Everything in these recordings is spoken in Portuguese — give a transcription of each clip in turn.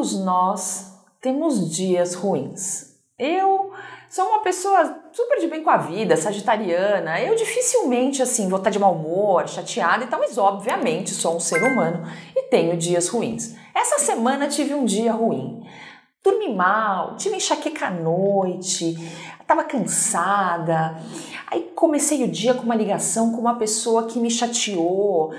Todos nós temos dias ruins. Eu sou uma pessoa super de bem com a vida, sagitariana. Eu dificilmente, assim, vou estar de mau humor, chateada e tal, mas obviamente sou um ser humano e tenho dias ruins. Essa semana tive um dia ruim. Dormi mal, tive enxaqueca à noite, estava cansada. Aí comecei o dia com uma ligação com uma pessoa que me chateou,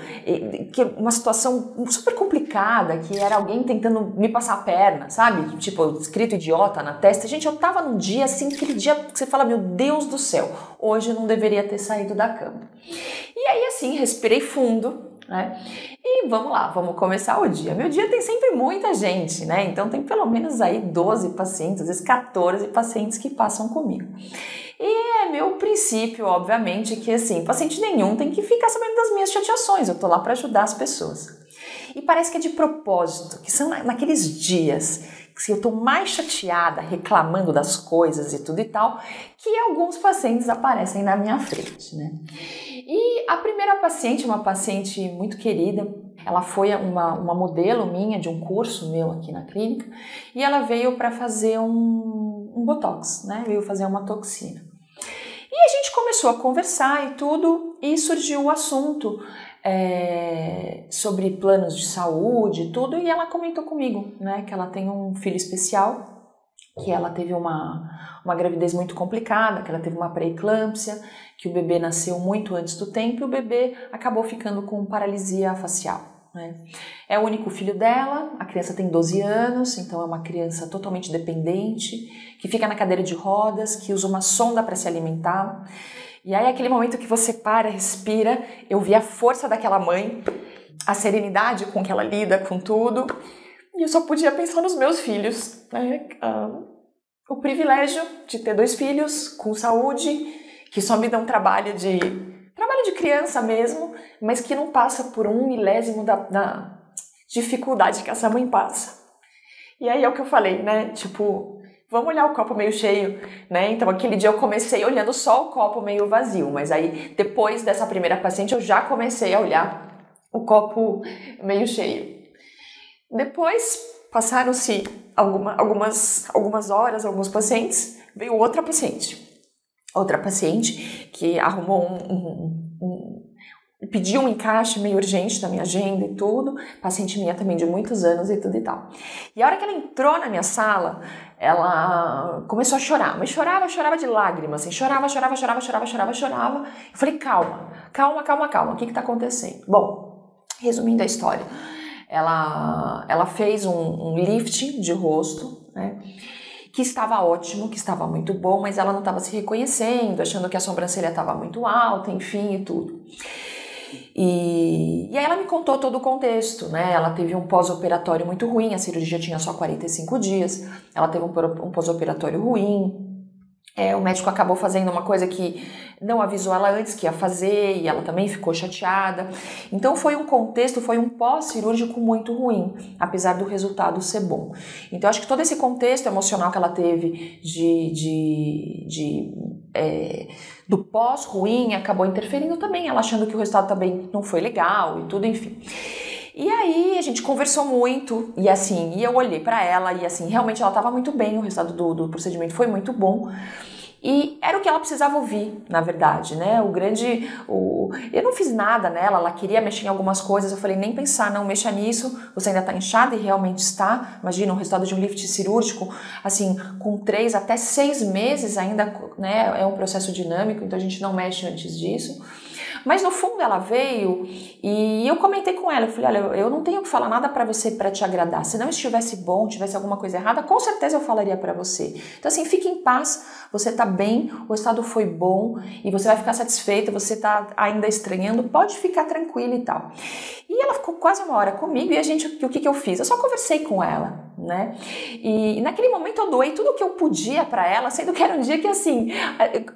que uma situação super complicada, que era alguém tentando me passar a perna, sabe? Tipo, escrito idiota na testa. Gente, eu tava num dia assim, aquele dia que você fala, meu Deus do céu, hoje eu não deveria ter saído da cama. E aí assim, respirei fundo, né? E vamos lá, vamos começar o dia. Meu dia tem sempre muita gente, né? Então tem pelo menos aí 12 pacientes, às vezes 14 pacientes que passam comigo. E é meu princípio, obviamente, que assim, paciente nenhum tem que ficar sabendo das minhas chateações. Eu tô lá para ajudar as pessoas. E parece que é de propósito, que são naqueles dias que eu tô mais chateada, reclamando das coisas e tudo e tal, que alguns pacientes aparecem na minha frente, né? E a primeira paciente, uma paciente muito querida, ela foi uma modelo minha de um curso meu aqui na clínica e ela veio para fazer um botox, né? Veio fazer uma toxina. E a gente começou a conversar e tudo e surgiu o assunto sobre planos de saúde e tudo e ela comentou comigo, né? Que ela tem um filho especial, que ela teve uma gravidez muito complicada, que ela teve uma pré-eclâmpsia, que o bebê nasceu muito antes do tempo e o bebê acabou ficando com paralisia facial, né? É o único filho dela, a criança tem 12 anos, então é uma criança totalmente dependente, que fica na cadeira de rodas, que usa uma sonda para se alimentar. E aí aquele momento que você para, respira, eu vi a força daquela mãe, a serenidade com que ela lida com tudo, e eu só podia pensar nos meus filhos, né? O privilégio de ter 2 filhos com saúde, que só me dão trabalho de criança mesmo, mas que não passa por 1/1000 da dificuldade que essa mãe passa. E aí é o que eu falei, né? Tipo, vamos olhar o copo meio cheio, né? Então aquele dia eu comecei olhando só o copo meio vazio, mas aí depois dessa primeira paciente eu já comecei a olhar o copo meio cheio. Depois passaram-se algumas horas, alguns pacientes, veio outra paciente que arrumou pediu um encaixe meio urgente na minha agenda e tudo, paciente minha também de muitos anos e tudo e tal. E a hora que ela entrou na minha sala, ela começou a chorar, mas chorava de lágrimas, assim, chorava. Eu falei, calma, o que tá acontecendo? Bom, resumindo a história, ela fez um lifting de rosto, né? Que estava ótimo, que estava muito bom, mas ela não estava se reconhecendo, achando que a sobrancelha estava muito alta, enfim, e tudo. E aí ela me contou todo o contexto, né? Ela teve um pós-operatório muito ruim, a cirurgia tinha só 45 dias, ela teve um pós-operatório ruim. O médico acabou fazendo uma coisa que não avisou ela antes que ia fazer e ela também ficou chateada. Então foi um pós-cirúrgico muito ruim, apesar do resultado ser bom. Então acho que todo esse contexto emocional que ela teve do pós-ruim acabou interferindo também, ela achando que o resultado também não foi legal e tudo, enfim. E aí a gente conversou muito e assim, e eu olhei pra ela e assim, realmente ela estava muito bem, o resultado do procedimento foi muito bom. E era o que ela precisava ouvir, na verdade, né? Eu não fiz nada nela, ela queria mexer em algumas coisas, eu falei, nem pensar, não mexa nisso, você ainda tá inchada e realmente está. Imagina, o resultado de um lift cirúrgico, assim, com 3 até 6 meses ainda, né? É um processo dinâmico, então a gente não mexe antes disso. Mas no fundo ela veio e eu comentei com ela, eu falei, olha, eu não tenho que falar nada pra você pra te agradar, se não estivesse bom, tivesse alguma coisa errada, com certeza eu falaria pra você. Então assim, fique em paz, você tá bem, o resultado foi bom e você vai ficar satisfeita, você tá ainda estranhando, pode ficar tranquila e tal. E ela ficou quase 1 hora comigo e o que eu fiz? Eu só conversei com ela, né? E naquele momento eu doei tudo o que eu podia pra ela, sendo que era um dia que assim,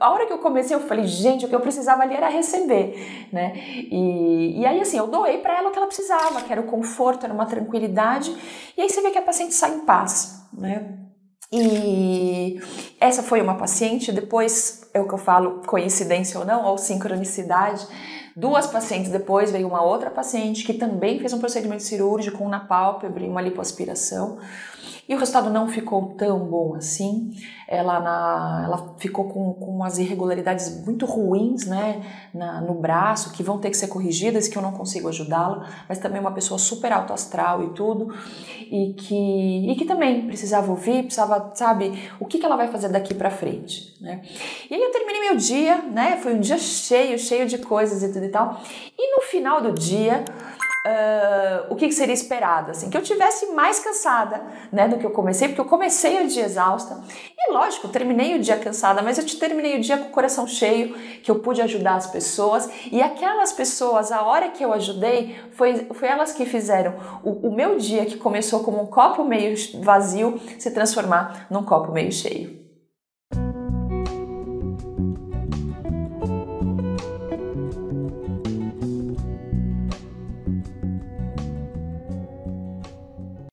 a hora que eu comecei eu falei, gente, o que eu precisava ali era receber, né? E aí assim, eu doei pra ela o que ela precisava, que era o conforto, era uma tranquilidade, e aí você vê que a paciente sai em paz, né? E essa foi uma paciente, depois é o que eu falo, coincidência ou não, ou sincronicidade. 2 pacientes depois, veio uma outra paciente que também fez um procedimento cirúrgico, um na pálpebra e uma lipoaspiração. E o resultado não ficou tão bom assim. Ela ficou com umas irregularidades muito ruins, né, no braço, que vão ter que ser corrigidas, que eu não consigo ajudá-la, mas também uma pessoa super alto astral e tudo, e que também precisava ouvir, precisava, sabe, o que ela vai fazer daqui pra frente, né. E aí eu terminei meu dia, né, foi um dia cheio de coisas e tudo e tal, e no final do dia, o que seria esperado, assim, que eu tivesse mais cansada, né, do que eu comecei, porque eu comecei o dia exausta, e lógico, terminei o dia cansada, mas eu terminei o dia com o coração cheio, que eu pude ajudar as pessoas, e aquelas pessoas, a hora que eu ajudei, foi elas que fizeram o meu dia, que começou como um copo meio vazio, se transformar num copo meio cheio.